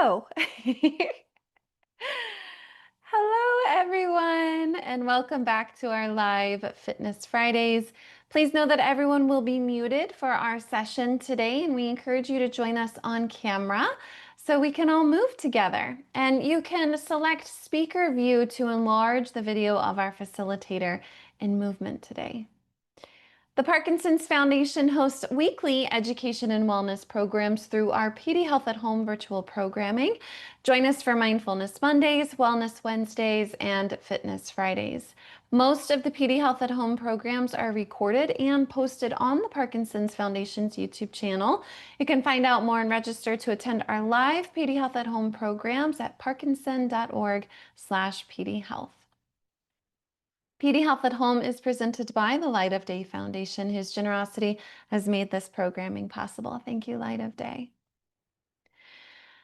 Hello. Hello, everyone, and welcome back to our live Fitness Fridays. Please know that everyone will be muted for our session today, and we encourage you to join us on camera so we can all move together. And you can select speaker view to enlarge the video of our facilitator in movement today. The Parkinson's Foundation hosts weekly education and wellness programs through our PD Health at Home virtual programming. Join us for Mindfulness Mondays, Wellness Wednesdays, and Fitness Fridays. Most of the PD Health at Home programs are recorded and posted on the Parkinson's Foundation's YouTube channel. You can find out more and register to attend our live PD Health at Home programs at parkinson.org/pdhealth. PD Health at Home is presented by the Light of Day Foundation, whose generosity has made this programming possible. Thank you, Light of Day.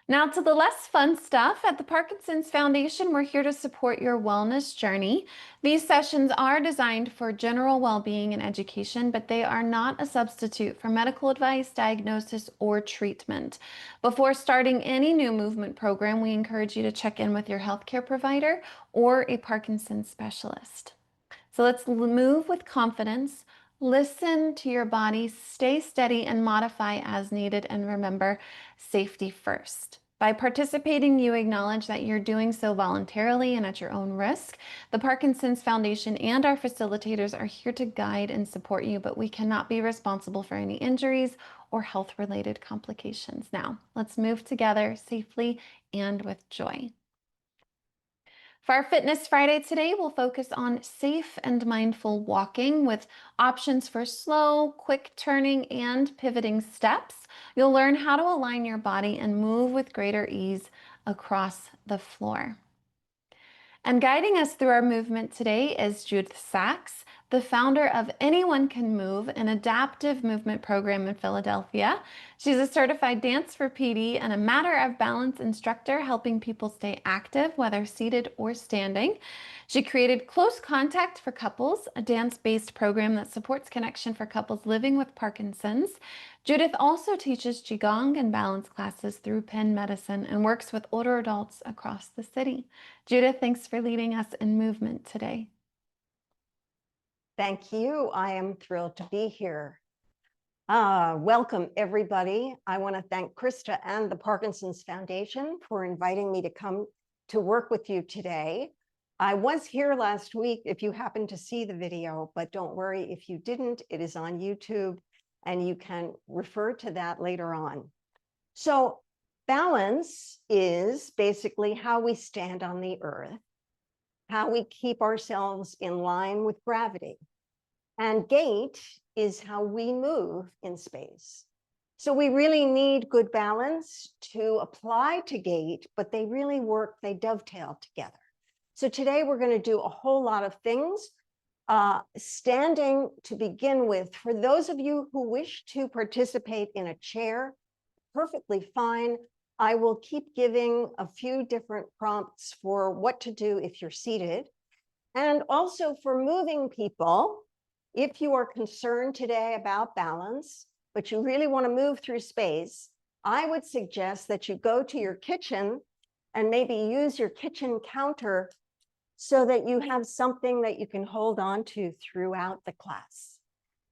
Now to the less fun stuff. At the Parkinson's Foundation, we're here to support your wellness journey. These sessions are designed for general well-being and education, but they are not a substitute for medical advice, diagnosis, or treatment. Before starting any new movement program, we encourage you to check in with your healthcare provider or a Parkinson's specialist. So let's move with confidence, listen to your body, stay steady, and modify as needed. And remember, safety first. By participating, you acknowledge that you're doing so voluntarily and at your own risk. The Parkinson's Foundation and our facilitators are here to guide and support you, but we cannot be responsible for any injuries or health-related complications. Now, let's move together safely and with joy. For our Fitness Friday today, we'll focus on safe and mindful walking with options for slow, quick turning and pivoting steps. You'll learn how to align your body and move with greater ease across the floor. And guiding us through our movement today is Judith Sachs, the founder of Anyone Can Move, an adaptive movement program in Philadelphia. She's a certified Dance for PD and a Matter of Balance instructor, helping people stay active, whether seated or standing. She created Close Contact for Couples, a dance-based program that supports connection for couples living with Parkinson's. Judith also teaches Qigong and balance classes through Penn Medicine and works with older adults across the city. Judith, thanks for leading us in movement today. Thank you. I am thrilled to be here. Welcome, everybody. I want to thank Krista and the Parkinson's Foundation for inviting me to come to work with you today. I was here last week if you happen to see the video, but don't worry if you didn't, it is on YouTube and you can refer to that later on. So balance is basically how we stand on the earth, how we keep ourselves in line with gravity. And gait is how we move in space. So we really need good balance to apply to gait, but they really work, they dovetail together. So today we're going to do a whole lot of things. Standing to begin with, for those of you who wish to participate in a chair, perfectly fine. I will keep giving a few different prompts for what to do if you're seated. And also for moving people, if you are concerned today about balance, but you really want to move through space, I would suggest that you go to your kitchen and maybe use your kitchen counter so that you have something that you can hold on to throughout the class.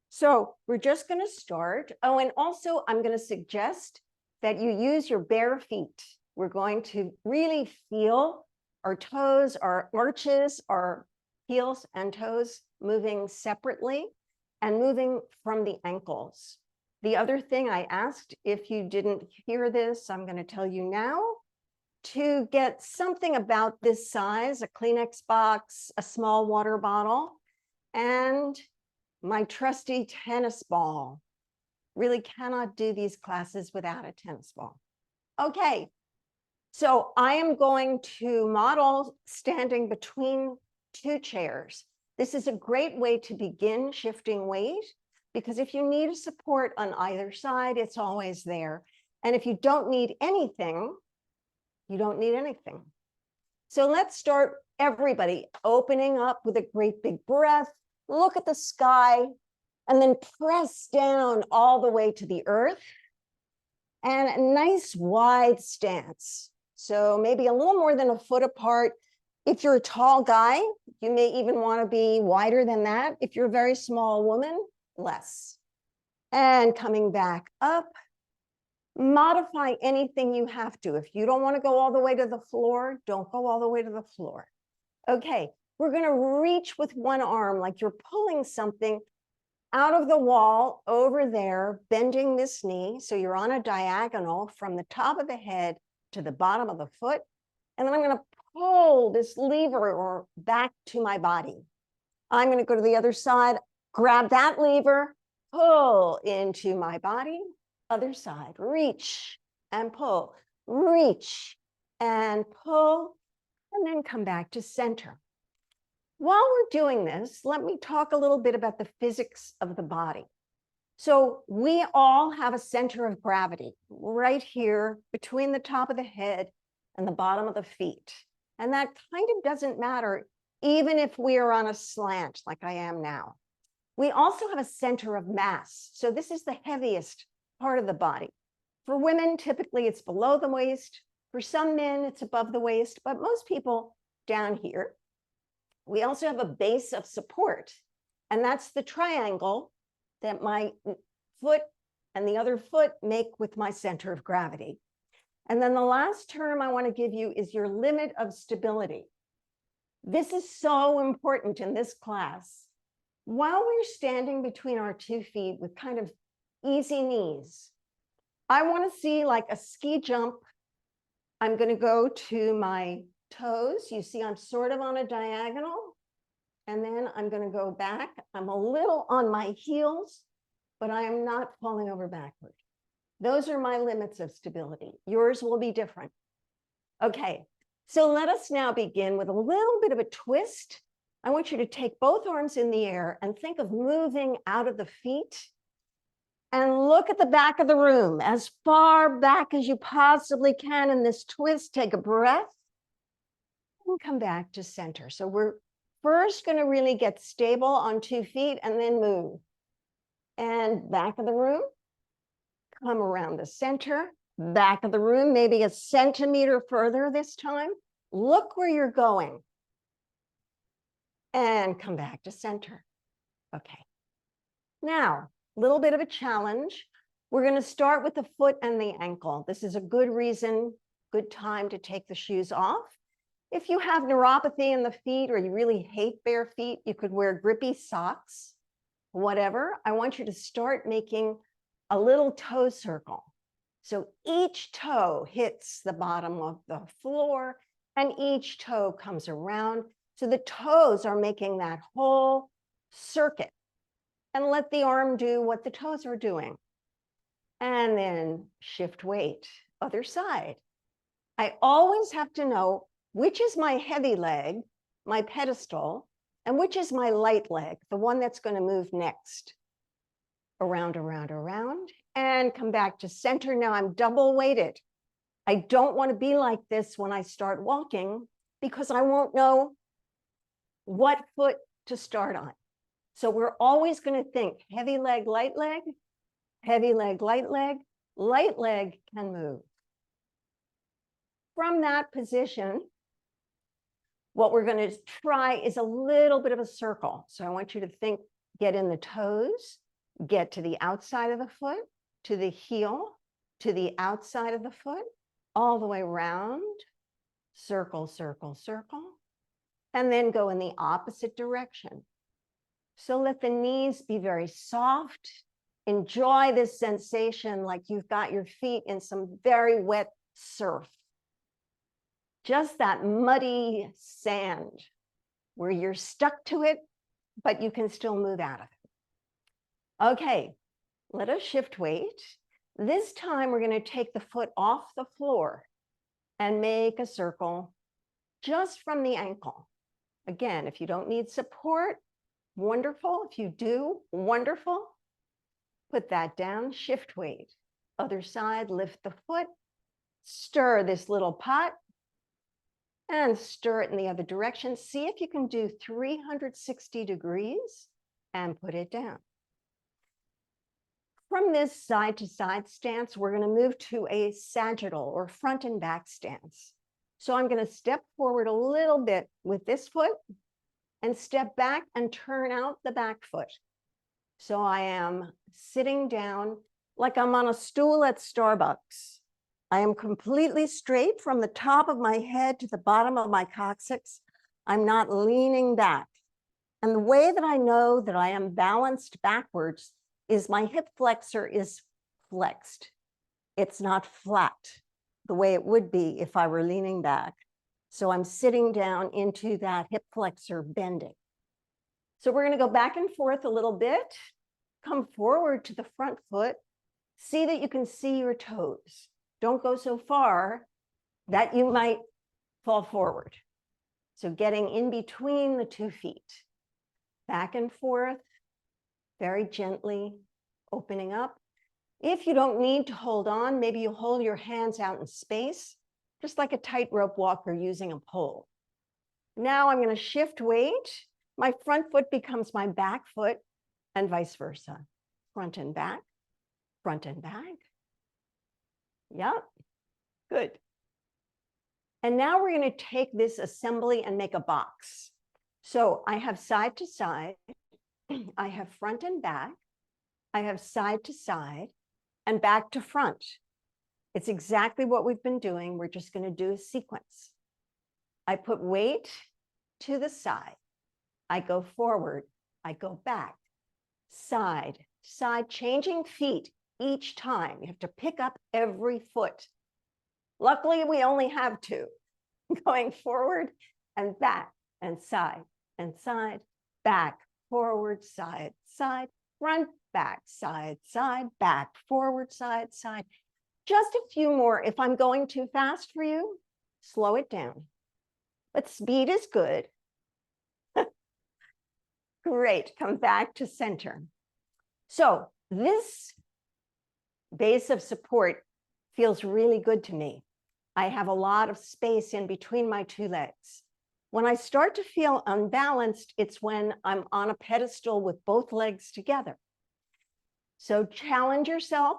So we're just going to start. Oh, and also I'm going to suggest that you use your bare feet. We're going to really feel our toes, our arches, our heels and toes moving separately and moving from the ankles. The other thing I asked, if you didn't hear this, I'm going to tell you now, to get something about this size, a Kleenex box, a small water bottle, and my trusty tennis ball. Really cannot do these classes without a tennis ball. Okay, so I am going to model standing between two chairs. This is a great way to begin shifting weight, because if you need support on either side, it's always there. And if you don't need anything, you don't need anything. So let's start, everybody, opening up with a great big breath. Look at the sky, and then press down all the way to the earth. And a nice wide stance. So maybe a little more than a foot apart. If you're a tall guy, you may even want to be wider than that. If you're a very small woman, less. And coming back up, modify anything you have to. If you don't want to go all the way to the floor, don't go all the way to the floor. Okay, we're going to reach with one arm like you're pulling something out of the wall over there, bending this knee. So you're on a diagonal from the top of the head to the bottom of the foot. And then I'm going to pull this lever or back to my body. I'm going to go to the other side, grab that lever, pull into my body, other side, reach and pull, reach and pull, and then come back to center. While we're doing this, let me talk a little bit about the physics of the body. So we all have a center of gravity right here between the top of the head and the bottom of the feet. And that kind of doesn't matter even if we are on a slant like I am now. We also have a center of mass. So this is the heaviest part of the body. For women, typically it's below the waist. For some men, it's above the waist, but most people down here. We also have a base of support, and that's the triangle that my foot and the other foot make with my center of gravity. And then the last term I want to give you is your limit of stability. This is so important in this class. While we're standing between our 2 feet with kind of easy knees, I want to see like a ski jump. I'm going to go to my toes. You see, I'm sort of on a diagonal. And then I'm going to go back. I'm a little on my heels, but I am not falling over backward. Those are my limits of stability. Yours will be different. Okay, so let us now begin with a little bit of a twist. I want you to take both arms in the air and think of moving out of the feet and look at the back of the room as far back as you possibly can in this twist. Take a breath and come back to center. So we're first going to really get stable on 2 feet and then move. And back of the room, come around the center, back of the room, maybe a centimeter further this time. Look where you're going. And come back to center. Okay. Now, a little bit of a challenge. We're going to start with the foot and the ankle. This is a good reason, good time to take the shoes off. If you have neuropathy in the feet or you really hate bare feet, you could wear grippy socks, whatever. I want you to start making a little toe circle. So each toe hits the bottom of the floor and each toe comes around. So the toes are making that whole circuit. And let the arm do what the toes are doing. And then shift weight, other side. I always have to know which is my heavy leg, my pedestal, and which is my light leg, the one that's going to move next. Around, around, around, and come back to center. Now I'm double weighted. I don't want to be like this when I start walking because I won't know what foot to start on. So we're always going to think heavy leg, light leg, heavy leg, light leg can move. From that position, what we're going to try is a little bit of a circle. So I want you to think, get in the toes, get to the outside of the foot, to the heel, to the outside of the foot, all the way around, circle, circle, circle, and then go in the opposite direction. So let the knees be very soft. Enjoy this sensation like you've got your feet in some very wet surf. Just that muddy sand where you're stuck to it, but you can still move out of it. Okay, let us shift weight. This time we're going to take the foot off the floor and make a circle just from the ankle. Again, if you don't need support, wonderful. If you do, wonderful. Put that down, shift weight. Other side, lift the foot, stir this little pot, and stir it in the other direction. See if you can do 360 degrees and put it down. From this side to side stance, we're going to move to a sagittal or front and back stance. So I'm going to step forward a little bit with this foot and step back and turn out the back foot. So I am sitting down like I'm on a stool at Starbucks. I am completely straight from the top of my head to the bottom of my coccyx. I'm not leaning back. And the way that I know that I am balanced backwards is my hip flexor is flexed. It's not flat the way it would be if I were leaning back. So I'm sitting down into that hip flexor bending. So we're going to go back and forth a little bit, come forward to the front foot, see that you can see your toes. Don't go so far that you might fall forward. So getting in between the 2 feet, back and forth, very gently opening up. If you don't need to hold on, maybe you hold your hands out in space, just like a tightrope walker using a pole. Now I'm going to shift weight. My front foot becomes my back foot and vice versa. Front and back, front and back. Yep, good. And now we're going to take this assembly and make a box. So I have side to side, I have front and back, I have side to side, and back to front. It's exactly what we've been doing. We're just going to do a sequence. I put weight to the side. I go forward. I go back. Side, side, changing feet each time. You have to pick up every foot. Luckily, we only have 2. Going forward and back and side, back, forward, side, side, front, back, side, back, forward, side. Just a few more. If I'm going too fast for you, slow it down. But speed is good. Great. Come back to center. So this base of support feels really good to me. I have a lot of space in between my 2 legs. When I start to feel unbalanced, it's when I'm on a pedestal with both legs together. So challenge yourself.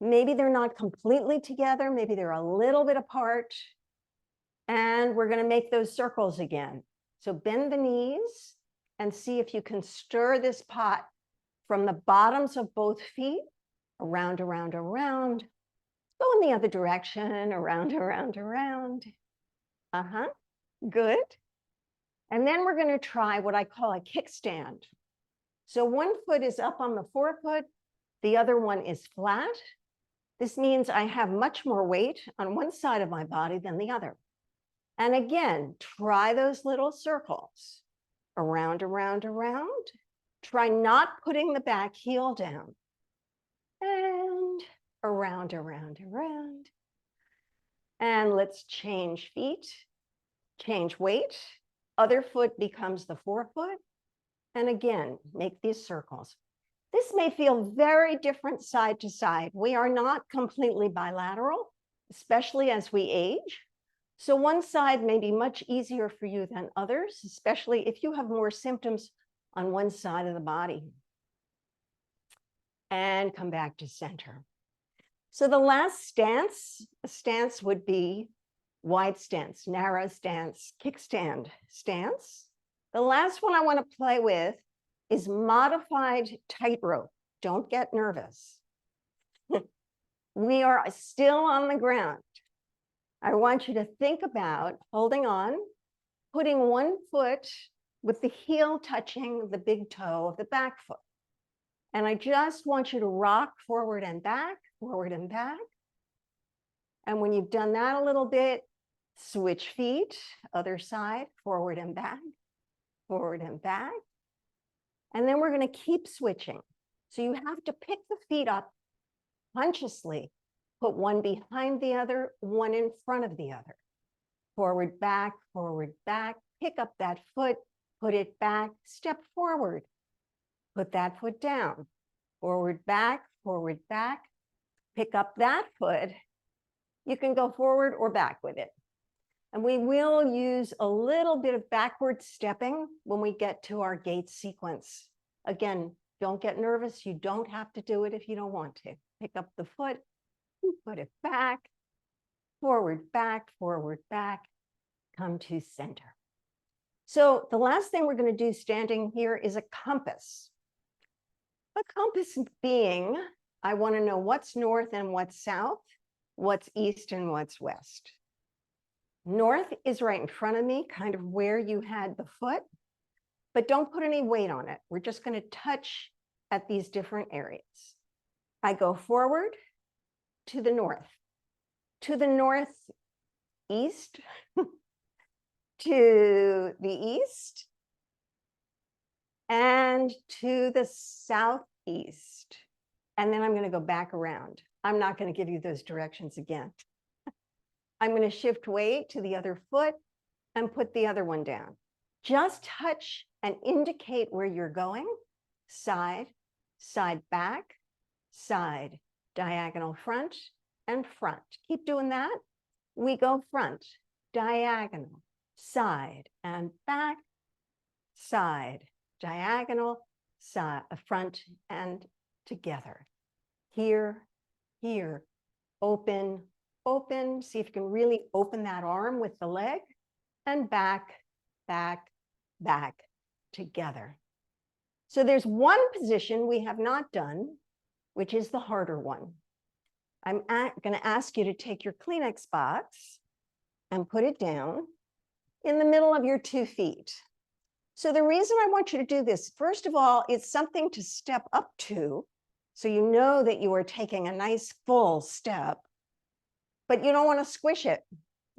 Maybe they're not completely together. Maybe they're a little bit apart. And we're going to make those circles again. So bend the knees and see if you can stir this pot from the bottoms of both feet, around, around, around. Go in the other direction, around, around, around. Good. And then we're going to try what I call a kickstand. So one foot is up on the forefoot, the other one is flat. This means I have much more weight on one side of my body than the other. And again, try those little circles. Around, around, around. Try not putting the back heel down. And around, around, around. And let's change feet, change weight. Other foot becomes the forefoot. And again, make these circles. This may feel very different side to side. We are not completely bilateral, especially as we age. So one side may be much easier for you than others, especially if you have more symptoms on one side of the body. And come back to center. So the last stance would be wide stance, narrow stance, kickstand stance. The last one I want to play with is modified tightrope. Don't get nervous. We are still on the ground. I want you to think about holding on, putting one foot with the heel touching the big toe of the back foot. And I just want you to rock forward and back, forward and back. And when you've done that a little bit, switch feet, other side, forward and back, forward and back. And then we're going to keep switching. So you have to pick the feet up consciously, put one behind the other, one in front of the other. Forward, back, pick up that foot, put it back, step forward, put that foot down, forward, back, pick up that foot. You can go forward or back with it. And we will use a little bit of backward stepping when we get to our gait sequence. Again, Don't get nervous. You don't have to do it if you don't want to. Pick up the foot, put it back, forward, back, come to center. So the last thing we're going to do standing here is a compass. A compass being, I want to know what's north and what's south, what's east and what's west. North is right in front of me, kind of where you had the foot, but don't put any weight on it. We're just going to touch at these different areas. I go forward to the northeast, to the east, and to the southeast. And then I'm going to go back around. I'm not going to give you those directions again. I'm going to shift weight to the other foot and put the other one down. Just touch and indicate where you're going. Side, side back, side, diagonal front, and front. Keep doing that. We go front, diagonal, side, and back, side, diagonal, side, front, and together. Here, here, open, open. See if you can really open that arm with the leg, and back, back, back, together. So there's one position we have not done, which is the harder one. I'm going to ask you to take your Kleenex box and put it down in the middle of your 2 feet. So the reason I want you to do this, first of all, it's something to step up to, so you know that you are taking a nice full step, but you don't want to squish it.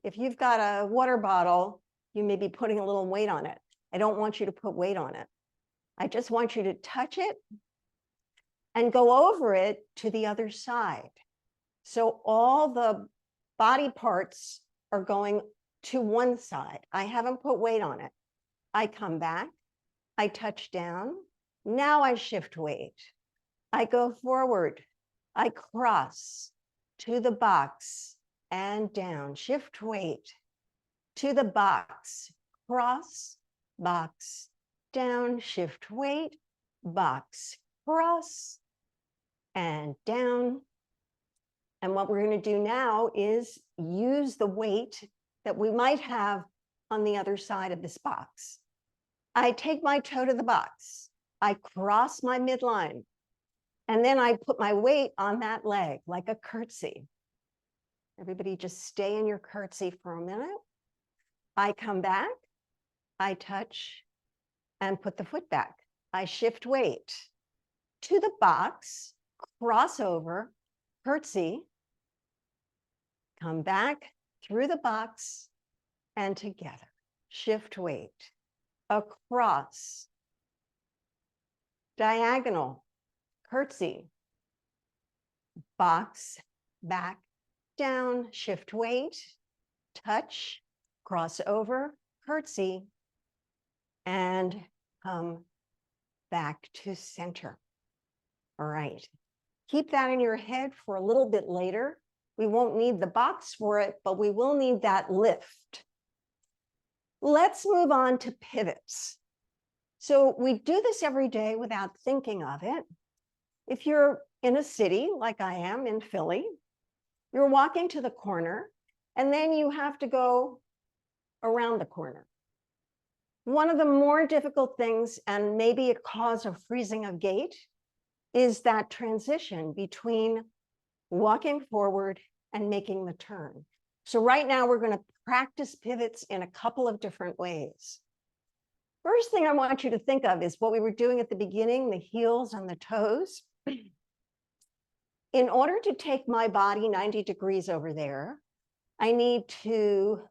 If you've got a water bottle, you may be putting a little weight on it. I don't want you to put weight on it. I just want you to touch it and go over it to the other side. So all the body parts are going to one side. I haven't put weight on it. I come back, I touch down. Now I shift weight. I go forward, I cross to the box and down, shift weight to the box, cross, box, down, shift weight, box, cross, and down. And what we're going to do now is use the weight that we might have on the other side of this box. I take my toe to the box, I cross my midline, and then I put my weight on that leg like a curtsy. Everybody just stay in your curtsy for a minute. I come back, I touch and put the foot back. I shift weight to the box, cross over, curtsy, come back through the box and together. Shift weight, across, diagonal, curtsy, box, back, down, shift weight, touch, cross over, curtsy, and come back to center. All right. Keep that in your head for a little bit later. We won't need the box for it, but we will need that lift. Let's move on to pivots. So we do this every day without thinking of it. If you're in a city like I am in Philly, you're walking to the corner and then you have to go around the corner. One of the more difficult things, and maybe a cause of freezing of gait, is that transition between walking forward and making the turn. So right now we're going to practice pivots in a couple of different ways. First thing I want you to think of is what we were doing at the beginning, the heels and the toes. In order to take my body 90 degrees over there, I need to,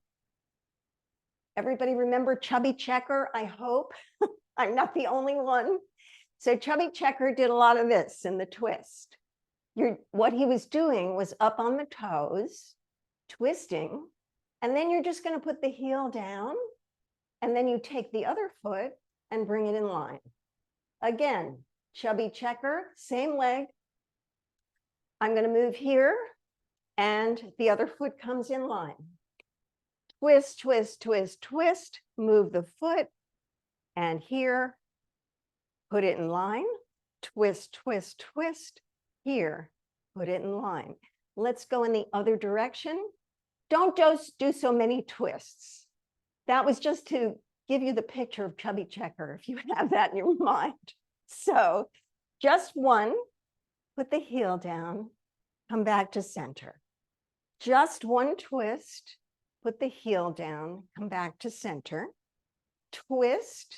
everybody remember Chubby Checker, I hope. I'm not the only one. So Chubby Checker did a lot of this in the twist. What he was doing was up on the toes, twisting, and then you're just going to put the heel down, and then you take the other foot and bring it in line. Again, Chubby Checker, same leg. I'm going to move here, and the other foot comes in line. Twist, twist, twist, twist, move the foot, and here, put it in line, twist, twist, twist, here, put it in line. Let's go in the other direction. Don't do so many twists. That was just to give you the picture of chubby checker, if you have that in your mind. So just one, put the heel down, come back to center. Just one twist, put the heel down, come back to center. Twist,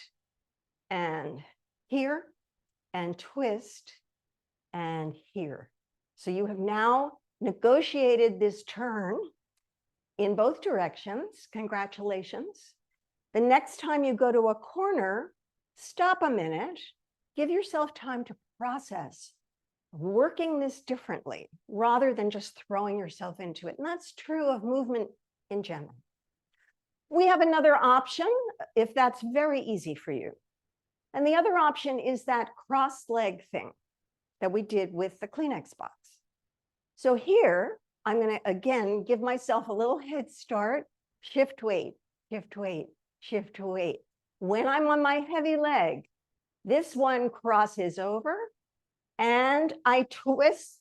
and here, and twist, and here. So you have now negotiated this turn in both directions. Congratulations. The next time you go to a corner, stop a minute, give yourself time to process working this differently rather than just throwing yourself into it. And that's true of movement in general. We have another option if that's very easy for you. And the other option is that cross leg thing that we did with the Kleenex box. So here, I'm going to, again, give myself a little head start, shift weight, shift weight, shift weight. When I'm on my heavy leg, this one crosses over and I twist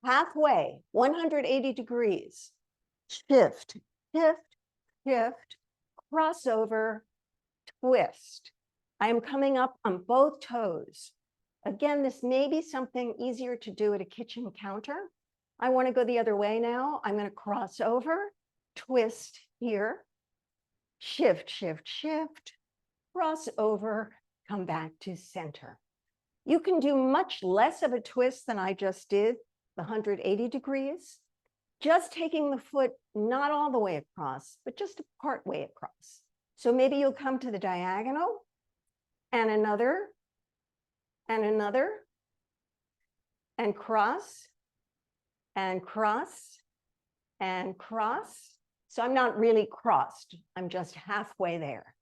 halfway, 180 degrees. Shift, shift, shift, crossover, twist. I am coming up on both toes. Again, this may be something easier to do at a kitchen counter. I want to go the other way now. I'm going to cross over, twist here, shift, shift, shift, cross over, come back to center. You can do much less of a twist than I just did, the 180 degrees, just taking the foot not all the way across, but just a part way across. So maybe you'll come to the diagonal and another, and another, and cross, and cross, and cross. So I'm not really crossed. I'm just halfway there.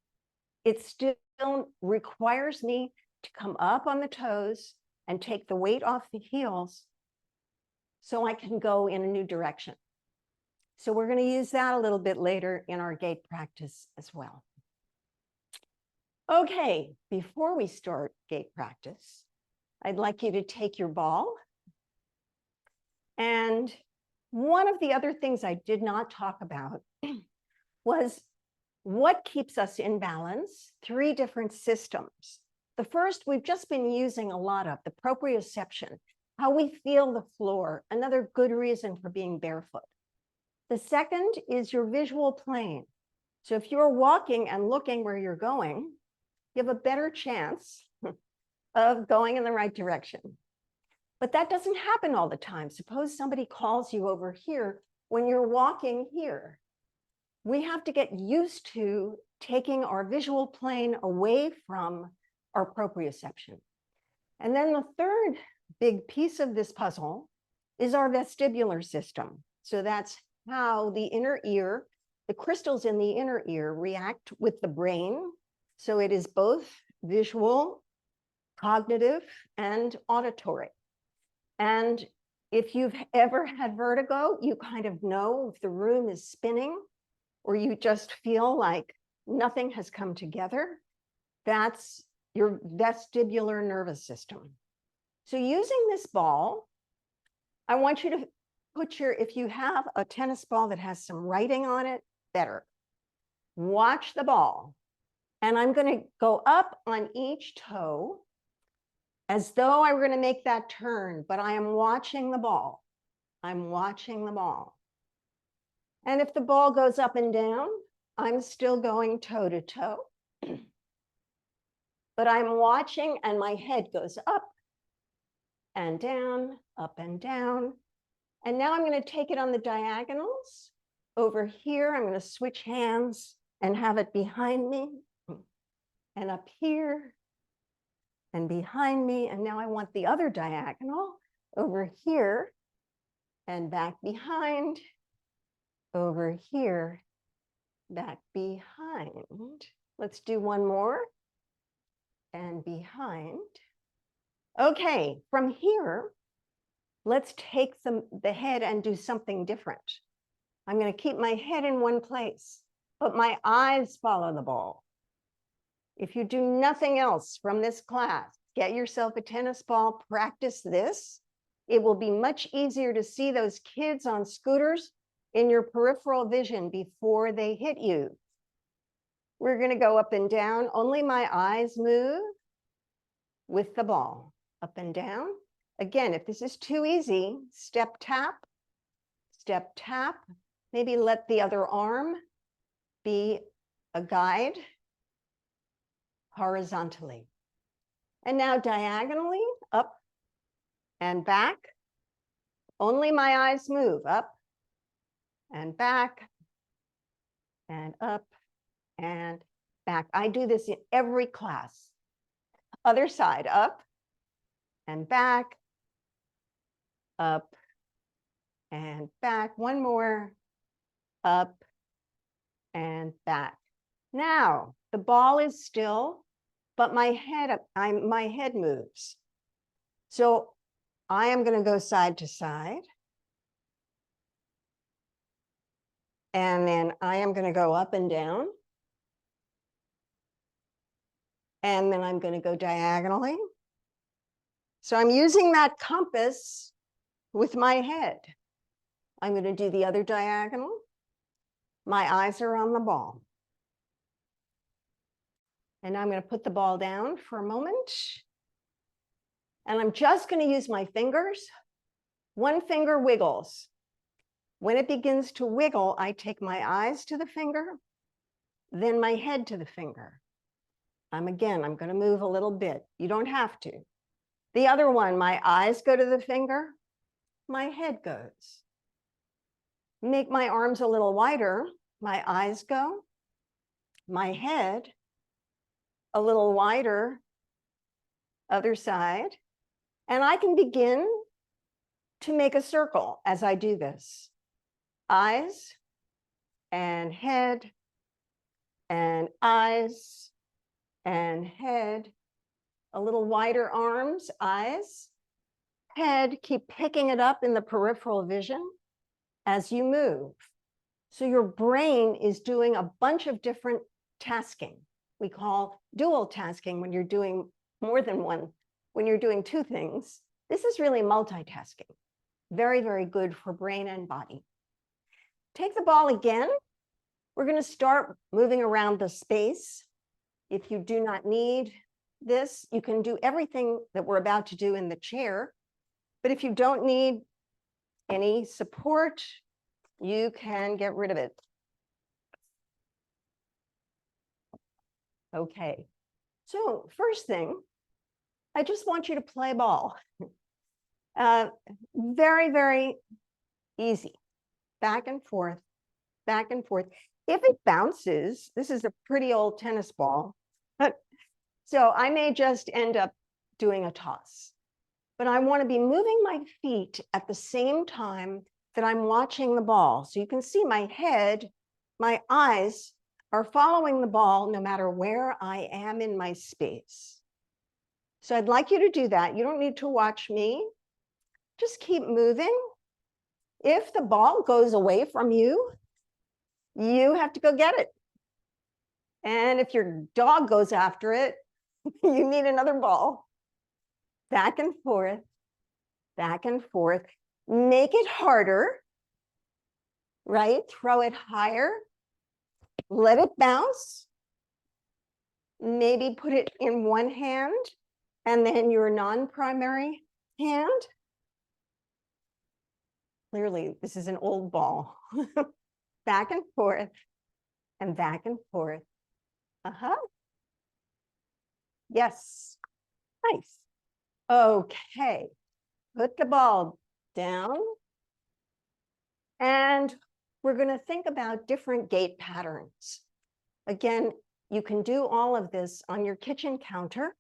It still requires me to come up on the toes and take the weight off the heels so I can go in a new direction. So we're going to use that a little bit later in our gait practice as well. Okay, before we start gait practice, I'd like you to take your ball. And one of the other things I did not talk about was what keeps us in balance, 3 different systems. The first we've just been using a lot of, the proprioception, how we feel the floor, another good reason for being barefoot. The second is your visual plane. So if you're walking and looking where you're going, you have a better chance of going in the right direction. But that doesn't happen all the time. Suppose somebody calls you over here when you're walking here. We have to get used to taking our visual plane away from our proprioception. And then the third big piece of this puzzle is our vestibular system. So that's how the inner ear, the crystals in the inner ear react with the brain. So it is both visual, cognitive, and auditory. And if you've ever had vertigo, you kind of know if the room is spinning or you just feel like nothing has come together. That's your vestibular nervous system. So using this ball, I want you to put your, if you have a tennis ball that has some writing on it, better. Watch the ball. And I'm going to go up on each toe as though I were going to make that turn, but I am watching the ball. I'm watching the ball. And if the ball goes up and down, I'm still going toe to toe. But I'm watching and my head goes up and down, up and down. And now I'm going to take it on the diagonals. Over here, I'm going to switch hands and have it behind me and up here and behind me. And now I want the other diagonal over here and back behind, over here, back behind. Let's do one more and behind. Okay, from here, let's take the head and do something different. I'm going to keep my head in one place, but my eyes follow the ball. If you do nothing else from this class, get yourself a tennis ball, practice this. It will be much easier to see those kids on scooters in your peripheral vision before they hit you. We're going to go up and down. Only my eyes move with the ball. Up and down. Again, if this is too easy, step tap, step tap. Maybe let the other arm be a guide horizontally. And now diagonally, up and back. Only my eyes move, up and back and up and back. I do this in every class. Other side, up and back, up and back. One more, up and back. Now, the ball is still, but my head moves. So I am going to go side to side. And then I am going to go up and down. And then I'm going to go diagonally. So I'm using that compass with my head. I'm going to do the other diagonal. My eyes are on the ball. And I'm going to put the ball down for a moment. And I'm just going to use my fingers. One finger wiggles. When it begins to wiggle, I take my eyes to the finger, then my head to the finger. I'm going to move a little bit. You don't have to. The other one, my eyes go to the finger, my head goes. Make my arms a little wider. My eyes go, my head a little wider, other side. And I can begin to make a circle as I do this. Eyes and head and eyes and head. A little wider arms, eyes, head. Keep picking it up in the peripheral vision as you move. So your brain is doing a bunch of different tasking. We call dual tasking when you're doing more than one. When you're doing two things, this is really multitasking. Very, very good for brain and body. Take the ball again. We're going to start moving around the space. If you do not need this, you can do everything that we're about to do in the chair. But if you don't need any support, you can get rid of it. Okay. So first thing, I just want you to play ball. Very, very easy. Back and forth, back and forth. If it bounces, this is a pretty old tennis ball, so I may just end up doing a toss. But I want to be moving my feet at the same time that I'm watching the ball. So you can see my head, my eyes are following the ball no matter where I am in my space. So I'd like you to do that. You don't need to watch me. Just keep moving. If the ball goes away from you, you have to go get it. And if your dog goes after it, you need another ball. Back and forth, back and forth. Make it harder, right? Throw it higher. Let it bounce. Maybe put it in one hand and then your non-primary hand. Clearly, this is an old ball. Back and forth and back and forth. Yes. Nice. Okay. Put the ball down. And we're going to think about different gait patterns. Again, you can do all of this on your kitchen counter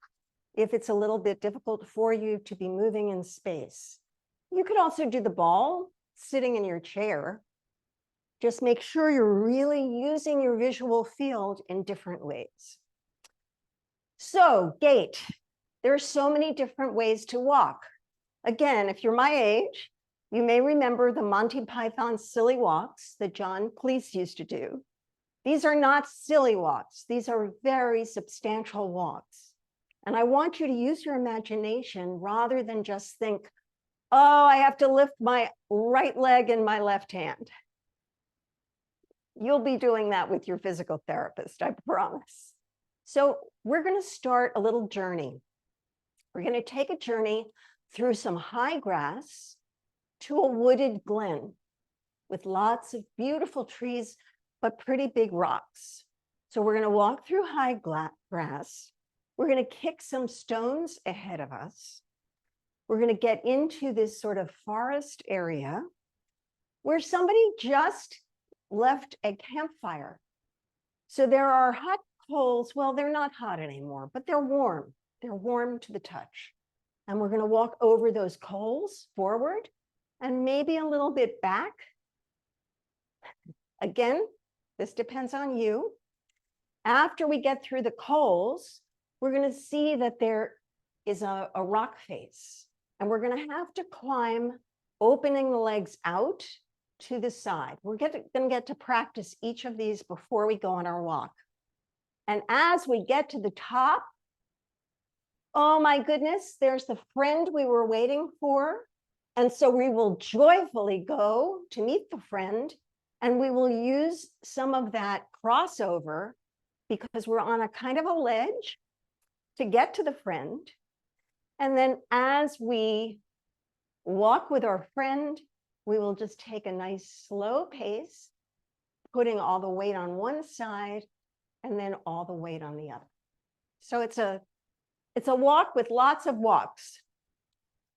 if it's a little bit difficult for you to be moving in space. You could also do the ball sitting in your chair. Just make sure you're really using your visual field in different ways. So, gait. There are so many different ways to walk. Again, if you're my age, you may remember the Monty Python silly walks that John Cleese used to do. These are not silly walks. These are very substantial walks. And I want you to use your imagination rather than just think, oh, I have to lift my right leg and my left hand. You'll be doing that with your physical therapist, I promise. So we're going to start a little journey. We're going to take a journey through some high grass to a wooded glen with lots of beautiful trees, but pretty big rocks. So we're going to walk through high grass. We're going to kick some stones ahead of us. We're going to get into this sort of forest area where somebody just left a campfire. So there are hot coals. Well, they're not hot anymore, but they're warm. They're warm to the touch. And we're going to walk over those coals forward and maybe a little bit back. Again, this depends on you. After we get through the coals, we're going to see that there is a rock face. And we're going to have to climb, opening the legs out to the side. We're going to get to practice each of these before we go on our walk. And as we get to the top, oh my goodness, there's the friend we were waiting for. And so we will joyfully go to meet the friend, and we will use some of that crossover because we're on a kind of a ledge to get to the friend. And then as we walk with our friend, we will just take a nice slow pace, putting all the weight on one side and then all the weight on the other. So it's a walk with lots of walks.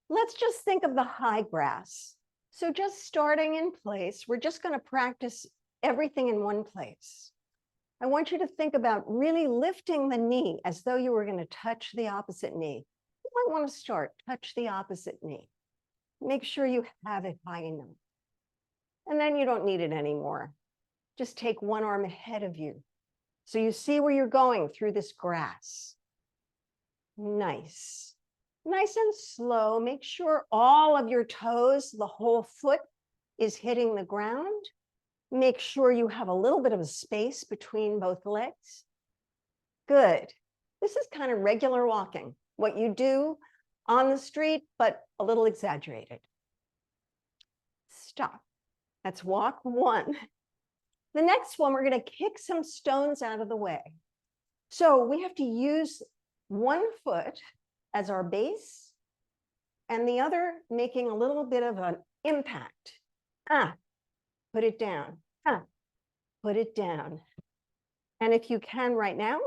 Let's just think of the high grass. So just starting in place, we're just going to practice everything in one place. I want you to think about really lifting the knee as though you were going to touch the opposite knee. You might want to start, touch the opposite knee. Make sure you have it high enough. And then you don't need it anymore. Just take one arm ahead of you. So you see where you're going through this grass. Nice. Nice and slow. Make sure all of your toes, the whole foot is hitting the ground. Make sure you have a little bit of a space between both legs. Good. This is kind of regular walking, what you do on the street, but a little exaggerated. Stop. That's walk one. The next one, we're going to kick some stones out of the way. So we have to use one foot as our base and the other making a little bit of an impact. Put it down. Put it down. And if you can right now,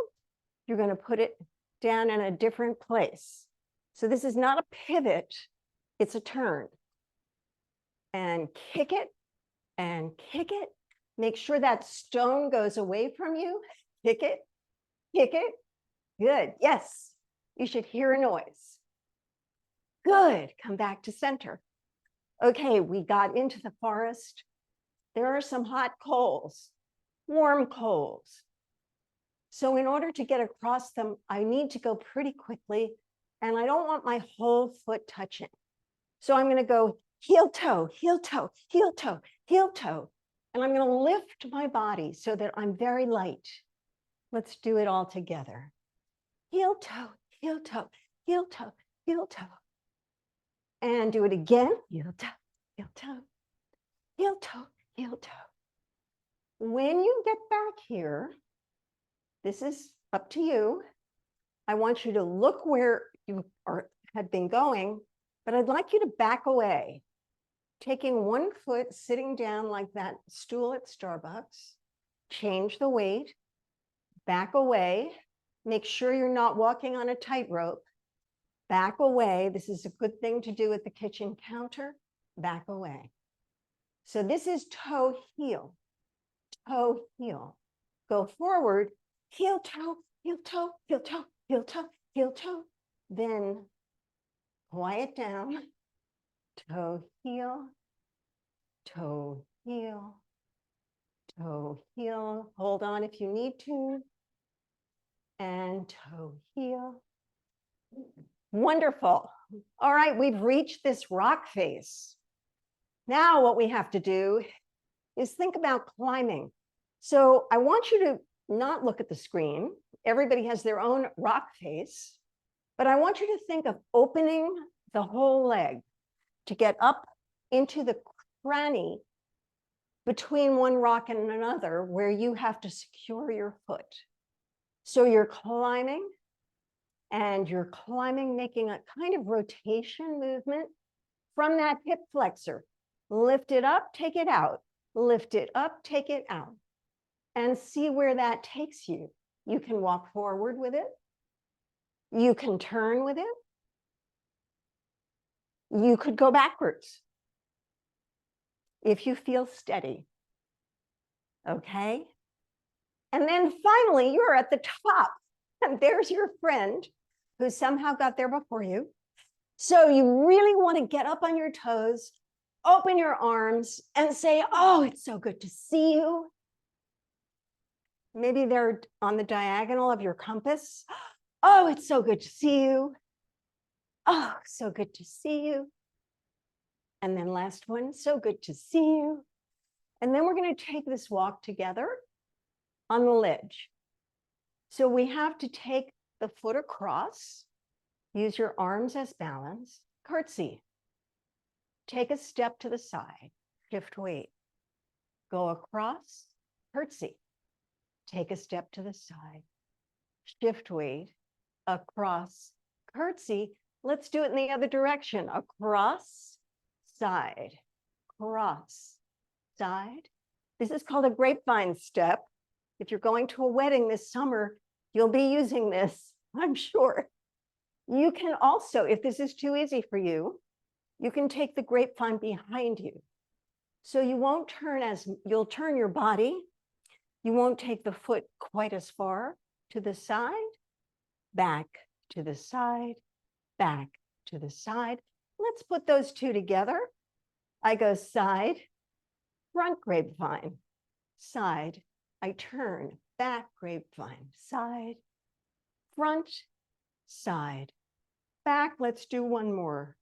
you're going to put it down in a different place. So this is not a pivot, it's a turn. And kick it and kick it. Make sure that stone goes away from you. Kick it, kick it. Good. Yes, you should hear a noise. Good. Come back to center. Okay, we got into the forest. There are some hot coals, warm coals. So in order to get across them, I need to go pretty quickly, and I don't want my whole foot touching. So I'm going to go heel toe, heel toe, heel toe, heel toe. And I'm going to lift my body so that I'm very light. Let's do it all together. Heel toe, heel toe, heel toe, heel toe. And do it again. Heel toe, heel toe, heel toe, heel toe. When you get back here, this is up to you. I want you to look where you had been going, but I'd like you to back away. Taking one foot, sitting down like that stool at Starbucks, change the weight, back away, make sure you're not walking on a tightrope, back away. This is a good thing to do at the kitchen counter, back away. So this is toe, heel, toe, heel. Go forward, heel, toe, heel, toe, heel, toe, heel, toe, heel, toe. Then quiet down. Toe, heel, toe, heel, toe, heel. Hold on if you need to. And toe, heel. Wonderful. All right, we've reached this rock face. Now what we have to do is think about climbing. So I want you to not look at the screen. Everybody has their own rock face. But I want you to think of opening the whole leg to get up into the cranny between one rock and another where you have to secure your foot. So you're climbing, and you're climbing, making a kind of rotation movement from that hip flexor. Lift it up, take it out. Lift it up, take it out. And see where that takes you. You can walk forward with it. You can turn with it. You could go backwards if you feel steady. Okay? And then finally, you're at the top. And there's your friend who somehow got there before you. So you really want to get up on your toes, open your arms, and say, oh, it's so good to see you. Maybe they're on the diagonal of your compass. Oh, it's so good to see you. Oh, so good to see you. And then last one, so good to see you. And then we're going to take this walk together on the ledge. So we have to take the foot across, use your arms as balance, curtsy. Take a step to the side, shift weight. Go across, curtsy. Take a step to the side, shift weight, across, curtsy. Let's do it in the other direction. Across, side, cross, side. This is called a grapevine step. If you're going to a wedding this summer, you'll be using this, I'm sure. You can also, if this is too easy for you, you can take the grapevine behind you. So you won't turn you'll turn your body. You won't take the foot quite as far to the side, back to the side, back to the side. Let's put those two together. I go side, front grapevine, side. I turn, back grapevine, side, front, side, back. Let's do one more.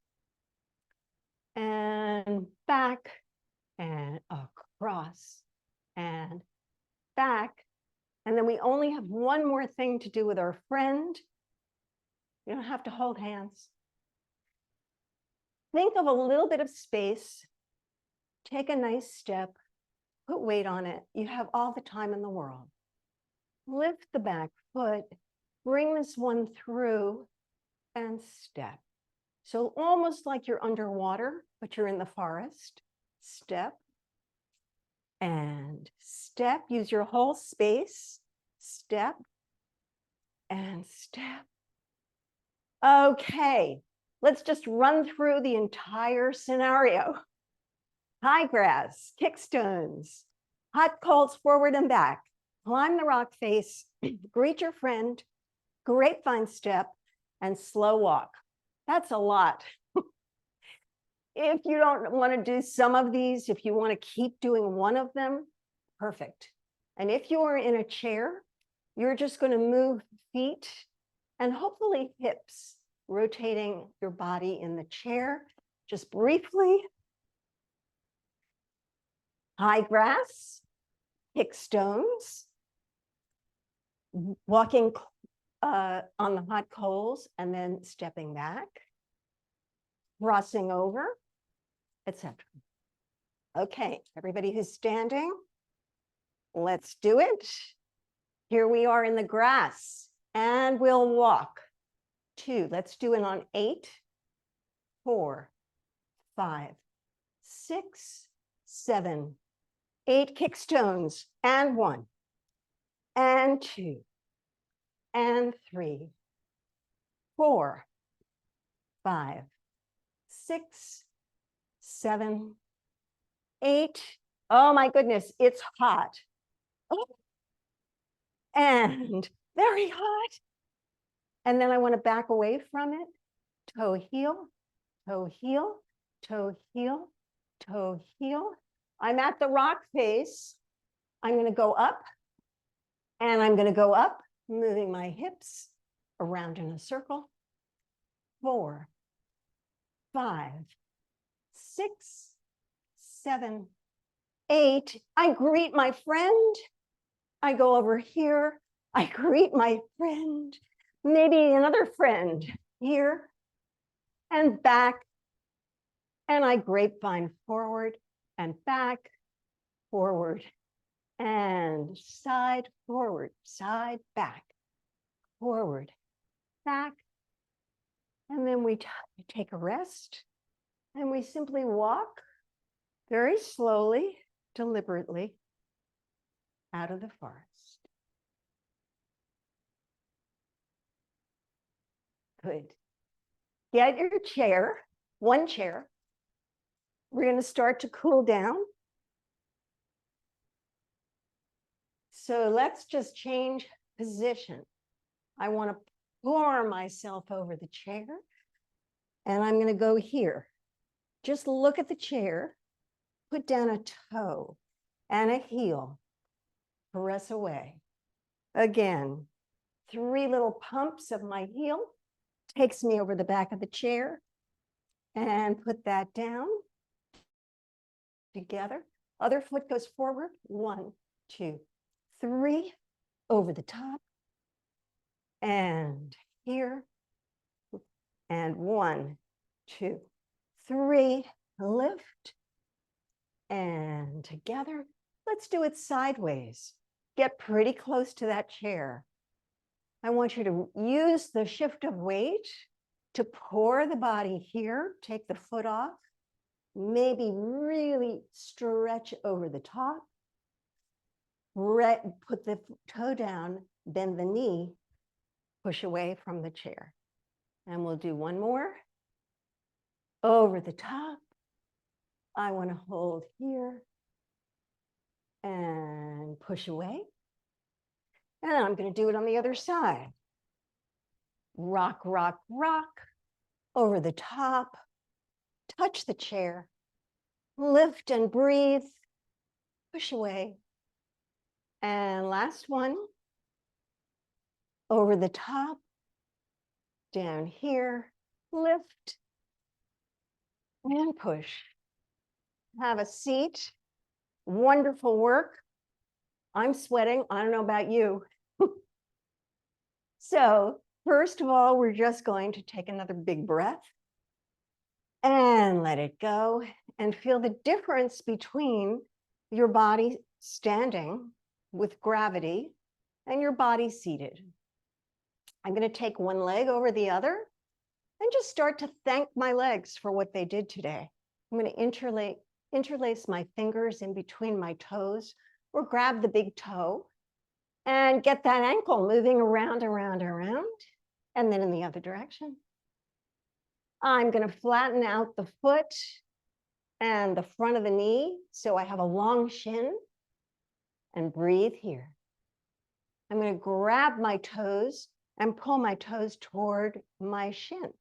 And back, and across, and back. And then we only have one more thing to do with our friend. You don't have to hold hands. Think of a little bit of space. Take a nice step. Put weight on it. You have all the time in the world. Lift the back foot. Bring this one through and step. So almost like you're underwater, but you're in the forest. Step and step. Use your whole space. Step and step. Okay, let's just run through the entire scenario. High grass, kickstones, hot coals forward and back, climb the rock face, greet your friend, grapevine step, and slow walk. That's a lot. If you don't want to do some of these, if you want to keep doing one of them, perfect. And if you are in a chair, you're just going to move feet and hopefully hips, rotating your body in the chair, just briefly. High grass, kick stones, walking on the hot coals and then stepping back, crossing over, etc. Okay, everybody who's standing, let's do it. Here we are in the grass, and we'll walk. 2, let's do it on 8, 4, 5, 6, 7, 8 kickstones, and 1, and 2, and 3, 4, 5, 6, 7, 8. Oh my goodness, it's hot. Oh. And very hot. And then I want to back away from it. Toe heel, toe heel, toe heel, toe heel. I'm at the rock face. I'm going to go up, and I'm going to go up, moving my hips around in a circle. 4, 5, 6, 7, 8. I greet my friend. I go over here. I greet my friend, maybe another friend. here and back. And I grapevine forward and back, forward and side, forward, side, back, forward, back. And then we take a rest and we simply walk very slowly, deliberately out of the forest. Good. Get your chair, one chair. We're going to start to cool down. So let's just change position. I want to pour myself over the chair, and I'm going to go here. Just look at the chair, put down a toe and a heel, press away. Again, 3 little pumps of my heel takes me over the back of the chair, and put that down together. Other foot goes forward, 1, 2, 3, over the top, and here, and 1, 2, 3, lift, and together. Let's do it sideways. Get pretty close to that chair. I want you to use the shift of weight to pour the body here, take the foot off, maybe really stretch over the top, put the toe down, bend the knee, push away from the chair. And we'll do one more. Over the top. I want to hold here and push away. And I'm going to do it on the other side. Rock, rock, rock, over the top, touch the chair, lift and breathe, push away. And last one, over the top, down here, lift and push. Have a seat. Wonderful work. I'm sweating. I don't know about you. So first of all, we're just going to take another big breath and let it go and feel the difference between your body standing with gravity and your body seated. I'm going to take one leg over the other and just start to thank my legs for what they did today. I'm going to interlace my fingers in between my toes or grab the big toe and get that ankle moving around, around, around, and then in the other direction. I'm going to flatten out the foot and the front of the knee so I have a long shin, and breathe here. I'm going to grab my toes and pull my toes toward my shin.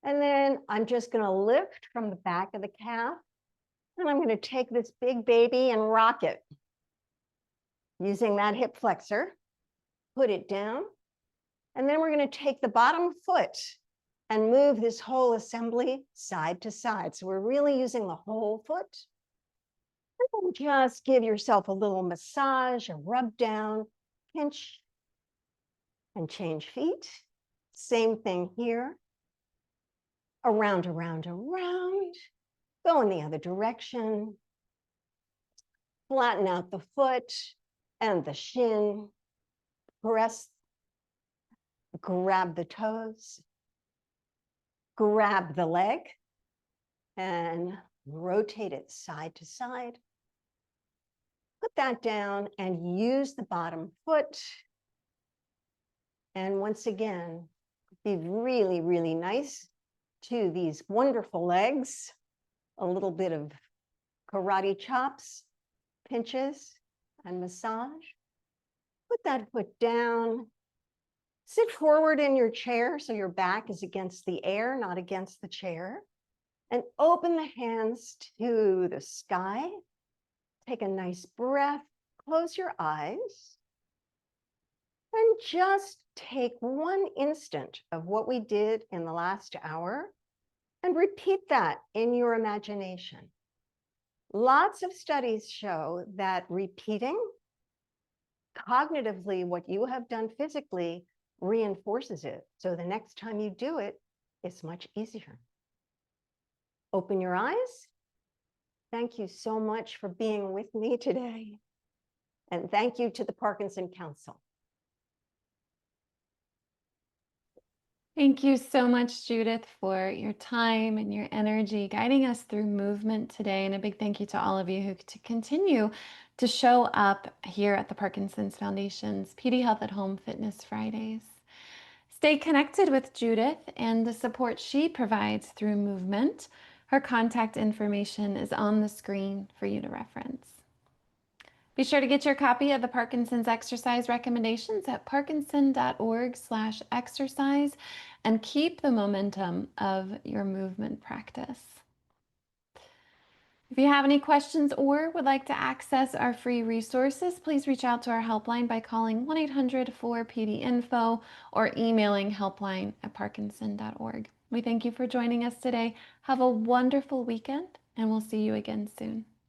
And then I'm just going to lift from the back of the calf, and I'm going to take this big baby and rock it. Using that hip flexor, put it down, and then we're going to take the bottom foot and move this whole assembly side to side. So we're really using the whole foot. And just give yourself a little massage, a rub down, pinch, and change feet. Same thing here. Around, around, around. Go in the other direction. Flatten out the foot and the shin. Press, grab the toes. Grab the leg and rotate it side to side. Put that down and use the bottom foot. And once again, be really, really nice to these wonderful legs. A little bit of karate chops, pinches, and massage. Put that foot down. Sit forward in your chair so your back is against the air, not against the chair. And open the hands to the sky. Take a nice breath. Close your eyes. And just take one instant of what we did in the last hour and repeat that in your imagination. Lots of studies show that repeating cognitively what you have done physically reinforces it. So the next time you do it, it's much easier. Open your eyes. Thank you so much for being with me today. And thank you to the Parkinson Council. Thank you so much, Judith, for your time and your energy guiding us through movement today. And a big thank you to all of you who continue to show up here at the Parkinson's Foundation's PD Health at Home Fitness Fridays. Stay connected with Judith and the support she provides through movement. Her contact information is on the screen for you to reference. Be sure to get your copy of the Parkinson's exercise recommendations at parkinson.org/exercise and keep the momentum of your movement practice. If you have any questions or would like to access our free resources, please reach out to our helpline by calling 1-800-4PD-INFO or emailing helpline@parkinson.org. We thank you for joining us today. Have a wonderful weekend, and we'll see you again soon.